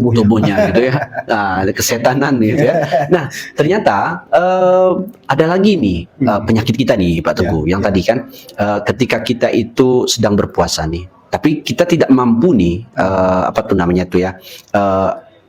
tubuhnya gitu ya, nah, kesetanan gitu ya. Nah ternyata ada lagi nih penyakit kita nih Pak Teguh, yang tadi kan ketika kita itu sedang berpuasa nih, tapi kita tidak mampu nih apa tuh namanya tuh ya,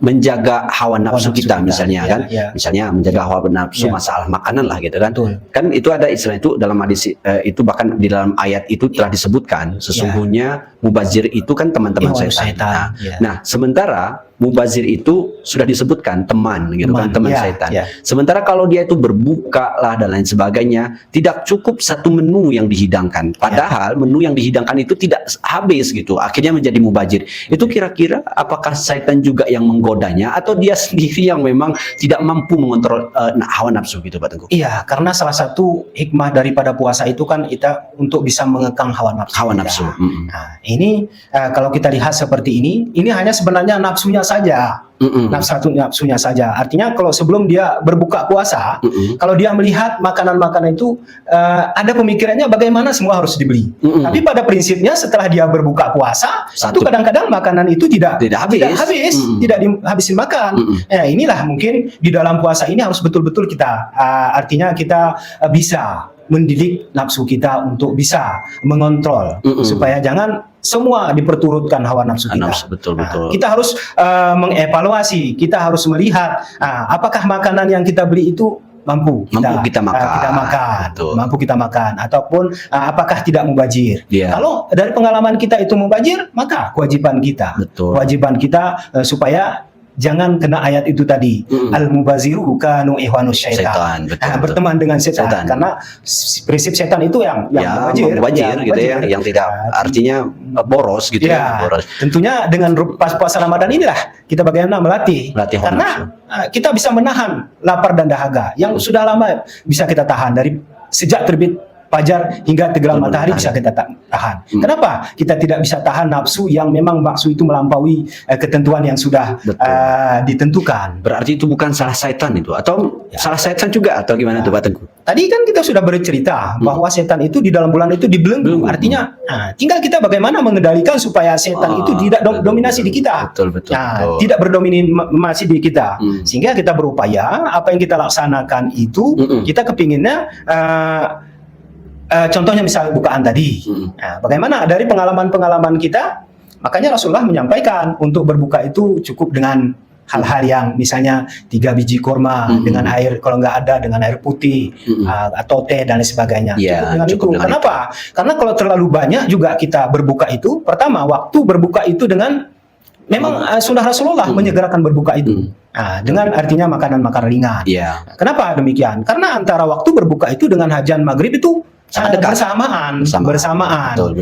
menjaga hawa nafsu kita misalnya kan, misalnya menjaga hawa nafsu masalah makanan lah gitu kan. Kan itu ada istilah itu dalam hadis itu, bahkan di dalam ayat itu telah disebutkan sesungguhnya mubazir itu kan teman-teman setan. Nah sementara mubazir itu sudah disebutkan teman gitu kan, teman setan. Sementara kalau dia itu berbuka lah dan lain sebagainya, tidak cukup satu menu yang dihidangkan. Padahal menu yang dihidangkan itu tidak habis gitu. Akhirnya menjadi mubazir. Itu kira-kira apakah setan juga yang menggodanya atau dia sendiri yang memang tidak mampu mengontrol hawa nafsu gitu Pak Teguh? Iya, karena salah satu hikmah daripada puasa itu kan kita untuk bisa mengekang hawa nafsu. Hawa nafsu. Nah, ini kalau kita lihat seperti ini hanya sebenarnya nafsunya saja. Nafsunya saja. Artinya kalau sebelum dia berbuka puasa, kalau dia melihat makanan-makanan itu ada pemikirannya bagaimana semua harus dibeli. Tapi pada prinsipnya setelah dia berbuka puasa, itu kadang-kadang makanan itu tidak habis, tidak dihabisin makan. Inilah mungkin di dalam puasa ini harus betul-betul kita artinya kita bisa mendidik nafsu kita untuk bisa mengontrol supaya jangan semua diperturutkan hawa nafsu kita. Betul. Kita harus mengevaluasi, kita harus melihat apakah makanan yang kita beli itu mampu kita makan ataupun apakah tidak mubazir. Kalau dari pengalaman kita itu mubazir, maka kewajiban kita supaya jangan kena ayat itu tadi, al-mubaziru kanu ihwanus syaitan. Berteman dengan setan. Karena prinsip setan itu yang mubazir gitu ya, yang tidak artinya boros gitu ya. Boros. Tentunya dengan pas puasa Ramadan inilah kita bagaimana melatih karena kita bisa menahan lapar dan dahaga yang sudah lama bisa kita tahan dari sejak terbit fajar hingga tenggelam matahari bisa kita tahan. Kenapa kita tidak bisa tahan nafsu yang memang nafsu itu melampaui ketentuan yang sudah ditentukan? Berarti itu bukan salah setan itu, atau salah setan juga, atau gimana tuh Pak Teguh? Tadi kan kita sudah bercerita bahwa setan itu di dalam bulan itu dibelenggu. Artinya tinggal kita bagaimana mengendalikan supaya setan itu tidak dominasi di kita. Tidak berdominasi di kita. Sehingga kita berupaya apa yang kita laksanakan itu kita kepinginnya contohnya misalnya bukaan tadi. Bagaimana dari pengalaman-pengalaman kita, makanya Rasulullah menyampaikan untuk berbuka itu cukup dengan hal-hal yang misalnya 3 biji kurma dengan air, kalau nggak ada dengan air putih atau teh dan lain sebagainya. Cukup dengan itu. Kenapa? Karena kalau terlalu banyak juga kita berbuka itu, pertama waktu berbuka itu dengan memang sunnah Rasulullah menyegerakan berbuka itu. Dengan artinya makanan-makanan ringan. Kenapa demikian? Karena antara waktu berbuka itu dengan hajan maghrib itu sangat bersamaan.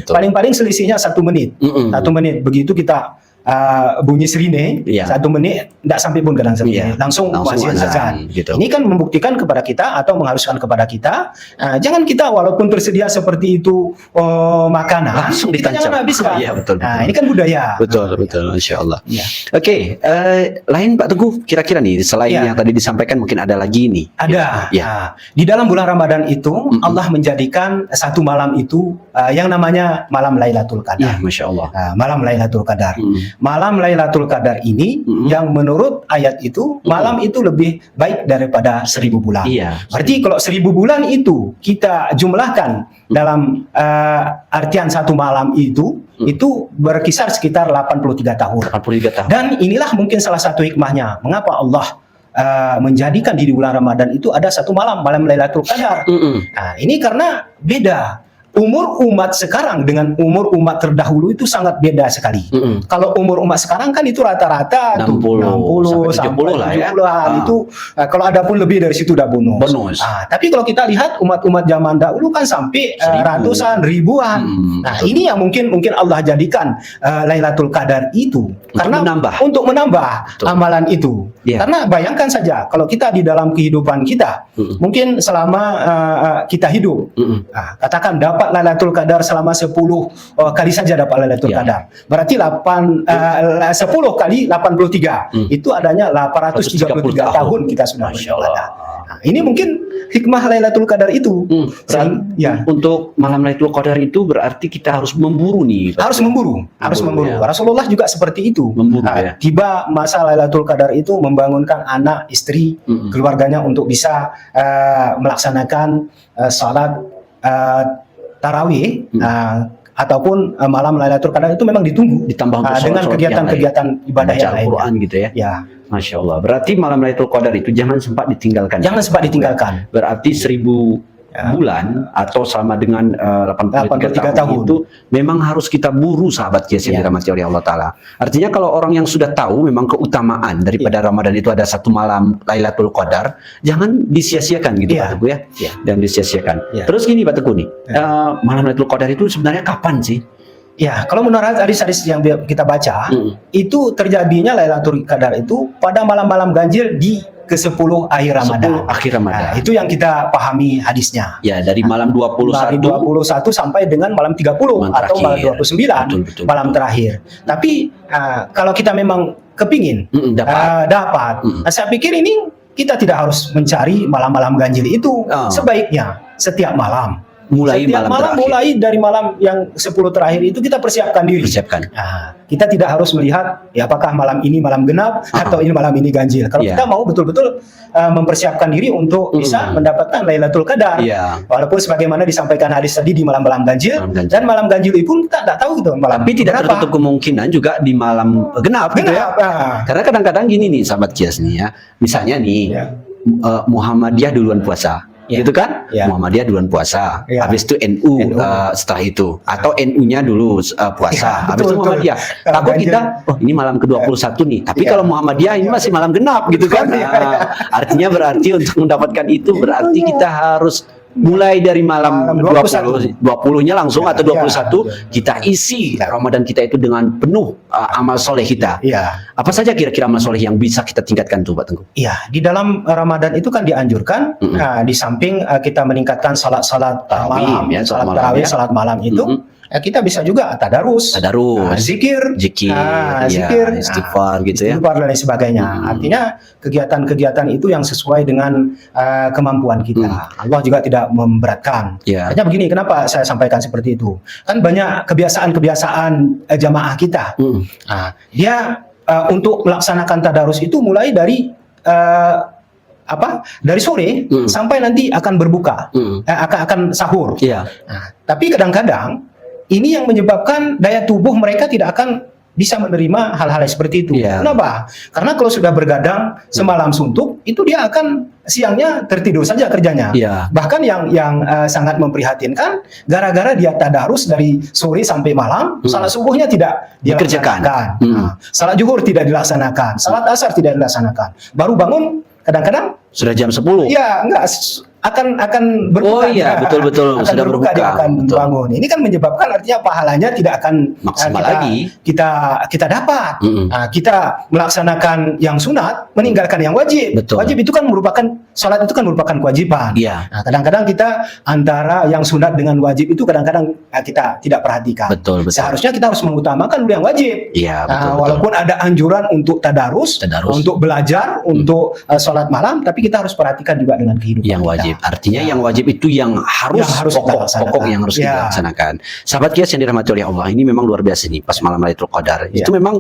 Paling-paling selisihnya 1 menit. 1 menit. Begitu kita bunyi sirine, 1 menit tidak sampai pun kadang langsung azan. Ini kan membuktikan kepada kita atau mengharuskan kepada kita, jangan kita walaupun tersedia seperti itu makanan langsung kita jangan habiskan. Betul. Ini kan budaya. Betul, Insya Allah. Oke, lain Pak Teguh, kira-kira nih selain yang tadi disampaikan mungkin ada lagi nih. Ada. Di dalam bulan Ramadan itu Allah menjadikan satu malam itu yang namanya malam Lailatul Qadar. Masya Allah. Malam Lailatul Qadar. Malam Lailatul Qadar ini yang menurut ayat itu malam itu lebih baik daripada 1000 bulan. Berarti kalau 1000 bulan itu kita jumlahkan dalam artian satu malam itu berkisar sekitar 83 tahun. Dan inilah mungkin salah satu hikmahnya mengapa Allah menjadikan di bulan Ramadan itu ada satu malam Lailatul Qadar. Ini karena beda. Umur umat sekarang dengan umur umat terdahulu itu sangat beda sekali. Kalau umur umat sekarang kan itu rata-rata 60 sampai 70 lah ya. Itu kalau ada pun lebih dari situ udah bonus. Tapi kalau kita lihat umat-umat zaman dahulu kan sampai ratusan, ribuan. Ini yang mungkin Allah jadikan Lailatul Qadar itu untuk menambah amalan itu. Karena bayangkan saja kalau kita di dalam kehidupan kita mungkin selama kita hidup, katakan dapat Lailatul Qadar selama 10 kali saja dapat Lailatul Qadar. Berarti 10 kali 83. Itu adanya 833 tahun kita sudah beribadah. ini mungkin hikmah Lailatul Qadar itu. Ya. Untuk malam Lailatul Qadar itu berarti kita harus memburu nih. Harus memburu. Ya. Rasulullah juga seperti itu. Ya. Tiba masa Lailatul Qadar itu membangunkan anak, istri, keluarganya untuk bisa melaksanakan salat tarawih. Ataupun malam Lailatul Qadar itu memang ditunggu, ditambah dengan kegiatan-kegiatan ibadah yang lain. Al-Quran gitu ya. Ya. Masya Allah. Berarti malam Lailatul Qadar itu jangan sempat ditinggalkan. Jangan sempat ditinggalkan. Berarti 1000 bulan atau sama dengan 83 tahun itu memang harus kita buru, sahabat Qiyas yang dirahmati oleh Allah Ta'ala. Artinya kalau orang yang sudah tahu memang keutamaan daripada Ramadan itu ada satu malam Lailatul Qadar, jangan disia-siakan gitu Pak Teguh ya. Dan disia-siakan. Terus gini Pak Teguh nih, malam Lailatul Qadar itu sebenarnya kapan sih? Ya, kalau menurut hadis-hadis yang kita baca, itu terjadinya Lailatul Qadar itu pada malam-malam ganjil di ke-10 akhir Ramadan. Nah, itu yang kita pahami hadisnya. Ya, dari malam 21 sampai dengan malam 30 atau malam 29, malam terakhir. Tapi kalau kita memang kepingin dapat, saya pikir ini kita tidak harus mencari malam-malam ganjil itu. Sebaiknya setiap malam. Mulai dari malam yang 10 terakhir itu kita persiapkan diri. Kita tidak harus melihat apakah malam ini malam genap atau ini malam ini ganjil. Kalau kita mau betul-betul mempersiapkan diri untuk bisa mendapatkan Lailatul Qadar. Walaupun sebagaimana disampaikan hadis tadi di malam-malam ganjil, dan malam ganjil pun kita tidak tahu itu malam. Tapi tidak tertutup kemungkinan juga di malam genap gitu ya. Karena kadang-kadang gini nih sahabat Qiyas nih ya. Misalnya nih Muhammadiyah duluan puasa. Gitu kan? Muhammadiyah duluan puasa. Habis itu NU setelah itu. Atau NU-nya dulu puasa. Habis itu Muhammadiyah. Takut kita, ini malam ke-21 nih. Tapi kalau Muhammadiyah ini masih malam genap gitu kan. Artinya berarti untuk mendapatkan itu berarti kita harus mulai dari malam 20-nya langsung atau 21 kita isi Ramadan kita itu dengan penuh amal soleh kita. Apa saja kira-kira amal soleh yang bisa kita tingkatkan tuh Pak Teguh? Iya, di dalam Ramadan itu kan dianjurkan di samping kita meningkatkan salat-salat malam, salat tarawih, salat malam itu kita bisa juga tadarus, zikir, istighfar gitu ya, istighfar dan lain sebagainya. Artinya kegiatan-kegiatan itu yang sesuai dengan kemampuan kita. Allah juga tidak memberatkan. Hanya begini, kenapa saya sampaikan seperti itu? Kan banyak kebiasaan-kebiasaan jamaah kita. Dia untuk melaksanakan tadarus itu mulai dari dari sore sampai nanti akan berbuka, akan sahur. Tapi kadang-kadang ini yang menyebabkan daya tubuh mereka tidak akan bisa menerima hal-hal seperti itu. Kenapa? Karena kalau sudah bergadang semalam suntuk, itu dia akan siangnya tertidur saja kerjanya. Bahkan yang sangat memprihatinkan, gara-gara dia tadarus dari sore sampai malam, salat subuhnya tidak dikerjakan, salat zuhur tidak dilaksanakan, salat asar tidak dilaksanakan. Baru bangun kadang-kadang sudah jam 10. Akan berbuka. Betul. Sudah berbuka. Dia akan bangun. Ini kan menyebabkan artinya pahalanya tidak akan maksimal lagi. Kita dapat. Kita melaksanakan yang sunat, meninggalkan yang wajib. Wajib itu kan merupakan, salat itu kan merupakan kewajiban. Kadang-kadang kita antara yang sunat dengan wajib itu kadang-kadang kita tidak perhatikan. Seharusnya kita harus mengutamakan yang wajib. Walaupun ada anjuran untuk tadarus, untuk belajar, untuk salat malam, tapi kita harus perhatikan juga dengan kehidupan yang wajib. Artinya yang wajib itu yang harus pokok yang harus kita laksanakan. Sahabat Qiyas yang dirahmati oleh Allah, ini memang luar biasa nih pas malam Lailatul Qadar. Itu memang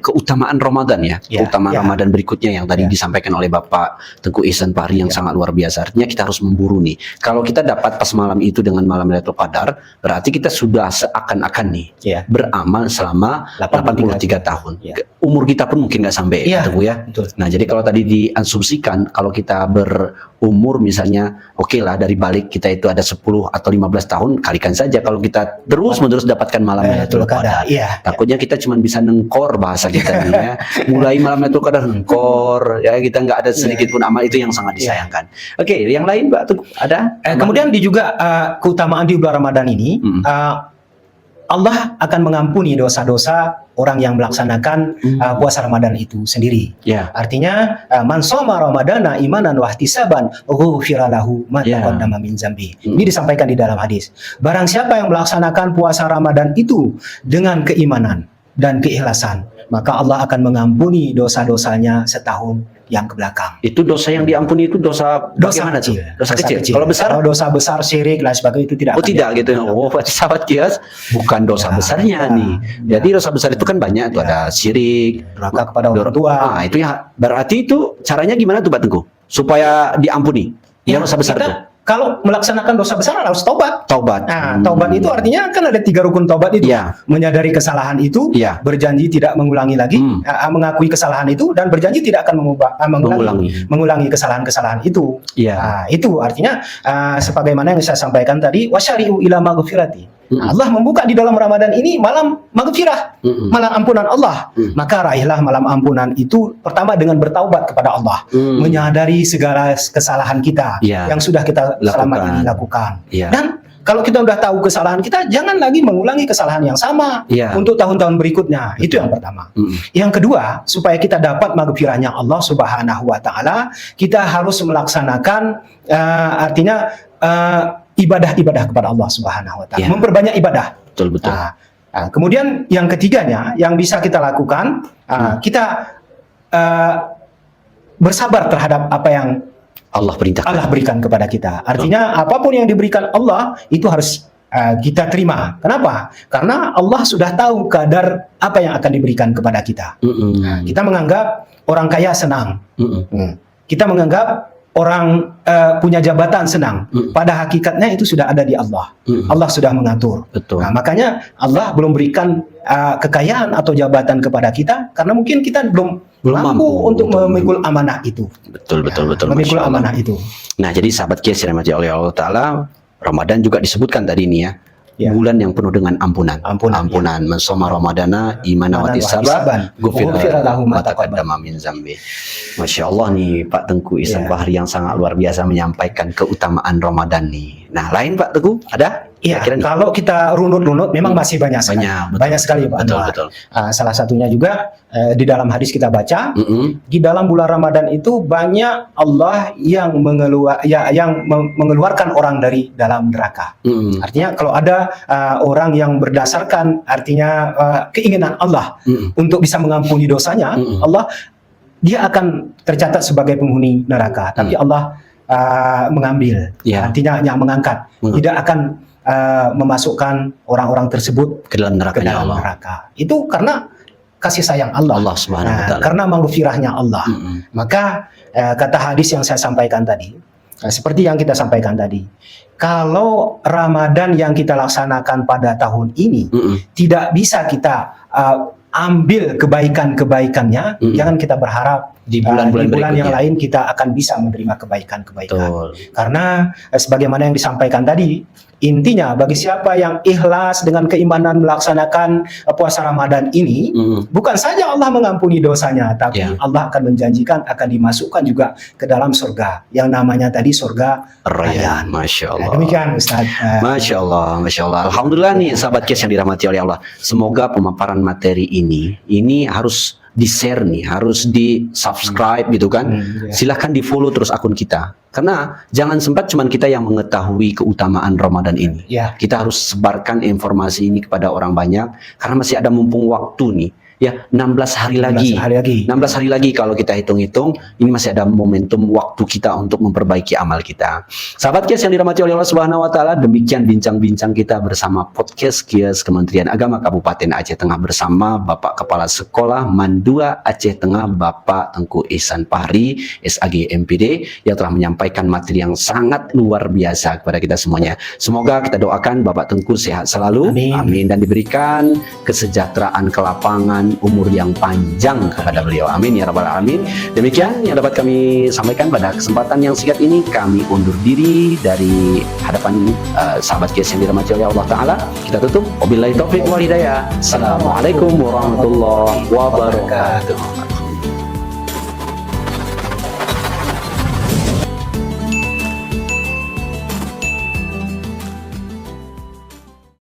keutamaan Ramadan ya. Keutamaan Ramadan berikutnya yang tadi disampaikan oleh Bapak Tengku Ihsan Fahri yang sangat luar biasa. Artinya kita harus memburu nih. Kalau kita dapat pas malam itu dengan malam Lailatul Qadar, berarti kita sudah seakan-akan nih beramal selama 83 tahun. Umur kita pun mungkin nggak sampai Teguh ya. Nah, jadi kalau tadi diasumsikan kalau kita berumur misalnya lah dari balik kita itu ada 10 atau 15 tahun, kalikan saja kalau kita terus-menerus dapatkan malam Lailatul Qadar. Takutnya kita cuma bisa nengkor bahasa kita nih ya. Mulai malam Lailatul Qadar nengkor ya, kita nggak ada sedikit pun amal, itu yang sangat disayangkan. Yang lain Pak Teguh ada? Kemudian juga keutamaan di bulan Ramadan ini, Allah akan mengampuni dosa-dosa orang yang melaksanakan puasa Ramadan itu sendiri. Artinya man shoma ramadana imanan wa ihtisaban ghufira lahu ma taqaddama min dzambi. Ini disampaikan di dalam hadis. Barang siapa yang melaksanakan puasa Ramadan itu dengan keimanan dan keikhlasan, maka Allah akan mengampuni dosa-dosanya setahun yang kebelakang. Itu dosa yang diampuni itu dosa bagaimana tuh? Dosa kecil. Kalau besar? Kalau dosa besar, syirik dan sebagainya itu tidak. Oh tidak gitu. Oh, sahabat kias bukan dosa besarnya nih. Jadi dosa besar itu kan banyak tuh, ada syirik, durhaka kepada orang tua. Nah, itu ya berarti itu caranya gimana tuh Pak Tengku? Supaya diampuni. Yang dosa besar tuh. Kalau melaksanakan dosa besar harus taubat. Taubat. Nah, taubat itu artinya kan ada 3 rukun taubat itu. Ya. Menyadari kesalahan itu, berjanji tidak mengulangi lagi, mengakui kesalahan itu, dan berjanji tidak akan mengulangi kesalahan-kesalahan itu. Ya. Nah, itu artinya sebagaimana yang saya sampaikan tadi, wasyari'u ila maghfirati. Allah membuka di dalam Ramadan ini malam maghfirah, malam ampunan Allah. Maka raihlah malam ampunan itu pertama dengan bertaubat kepada Allah, menyadari segala kesalahan kita yang sudah kita selama ini lakukan. Dan kalau kita udah tahu kesalahan kita, jangan lagi mengulangi kesalahan yang sama untuk tahun-tahun berikutnya. Itu yang pertama. Yang kedua, supaya kita dapat maghfirahnya Allah Subhanahu wa taala, kita harus melaksanakan artinya ibadah-ibadah kepada Allah Subhanahu wa taala. Memperbanyak ibadah. Betul. Kemudian yang ketiganya yang bisa kita lakukan, kita bersabar terhadap apa yang Allah berikan kepada kita. Artinya apapun yang diberikan Allah itu harus kita terima. Kenapa? Karena Allah sudah tahu kadar apa yang akan diberikan kepada kita. Kita menganggap orang kaya senang. Kita menganggap orang punya jabatan senang. Pada hakikatnya itu sudah ada di Allah. Allah sudah mengatur. Nah, makanya Allah belum berikan kekayaan atau jabatan kepada kita karena mungkin kita belum mampu untuk memikul amanah itu. Betul. Memikul amanah itu. Nah, jadi sahabat kias yang dirahmati oleh Allah Taala, Ramadan juga disebutkan tadi ini bulan yang penuh dengan ampunan. Man shoma ramadana imanan wa ihtisaban ghufira lahu ma taqaddama min zambi. Masya Allah nih Pak Tengku Ihsan Fahri yang sangat luar biasa menyampaikan keutamaan Ramadan nih. Nah, lain Pak Tengku ada? Iya, kalau kita runut-runut memang masih banyak sekali. Banyak sekali Pak Anwar. Salah satunya juga di dalam hadis kita baca, di dalam bulan Ramadan itu banyak Allah yang mengeluarkan orang dari dalam neraka. Artinya kalau ada orang yang berdasarkan artinya keinginan Allah untuk bisa mengampuni dosanya, Allah dia akan tercatat sebagai penghuni neraka. Tapi Allah mengambil, artinya yang mengangkat, tidak akan memasukkan orang-orang tersebut ke dalam neraka. Itu karena kasih sayang Allah Subhanahu wa taala. Karena maghfirahnya Allah. Maka kata hadis yang saya sampaikan tadi, seperti yang kita sampaikan tadi, kalau Ramadan yang kita laksanakan pada tahun ini tidak bisa kita ambil kebaikan-kebaikannya, jangan kita berharap di bulan yang lain kita akan bisa menerima kebaikan-kebaikan. Karena sebagaimana yang disampaikan tadi, intinya bagi siapa yang ikhlas dengan keimanan melaksanakan puasa Ramadan ini, bukan saja Allah mengampuni dosanya, tapi Allah akan menjanjikan akan dimasukkan juga ke dalam surga yang namanya tadi surga Rayyan. Masya Allah. Demikian Ustaz. Masya Allah. Alhamdulillah nih sahabat kias yang dirahmati oleh Allah. Semoga pemaparan materi ini harus di-share nih, harus di-subscribe gitu kan. Silahkan di-follow terus akun kita. Karena jangan sempat cuman kita yang mengetahui keutamaan Ramadan ini. Kita harus sebarkan informasi ini kepada orang banyak karena masih ada mumpung waktu nih. 16 hari lagi. 16 hari lagi kalau kita hitung-hitung, ini masih ada momentum waktu kita untuk memperbaiki amal kita. Sahabat kias yang dirahmati oleh Allah Subhanahu wa taala, demikian bincang-bincang kita bersama podcast Kias Kementerian Agama Kabupaten Aceh Tengah bersama Bapak Kepala Sekolah Mandua Aceh Tengah, Bapak Tengku Ihsan Fahri, SAG MPD, yang telah menyampaikan materi yang sangat luar biasa kepada kita semuanya. Semoga kita doakan Bapak Tengku sehat selalu, amin, dan diberikan kesejahteraan ke lapangan, umur yang panjang kepada beliau, amin ya rabbal alamin. Demikian yang dapat kami sampaikan pada kesempatan yang singkat ini. Kami undur diri dari hadapan sahabat kias yang dirahmati oleh Allah Ta'ala. Kita tutup, wabillahi taufiq wal hidayah. Assalamualaikum warahmatullahi wabarakatuh.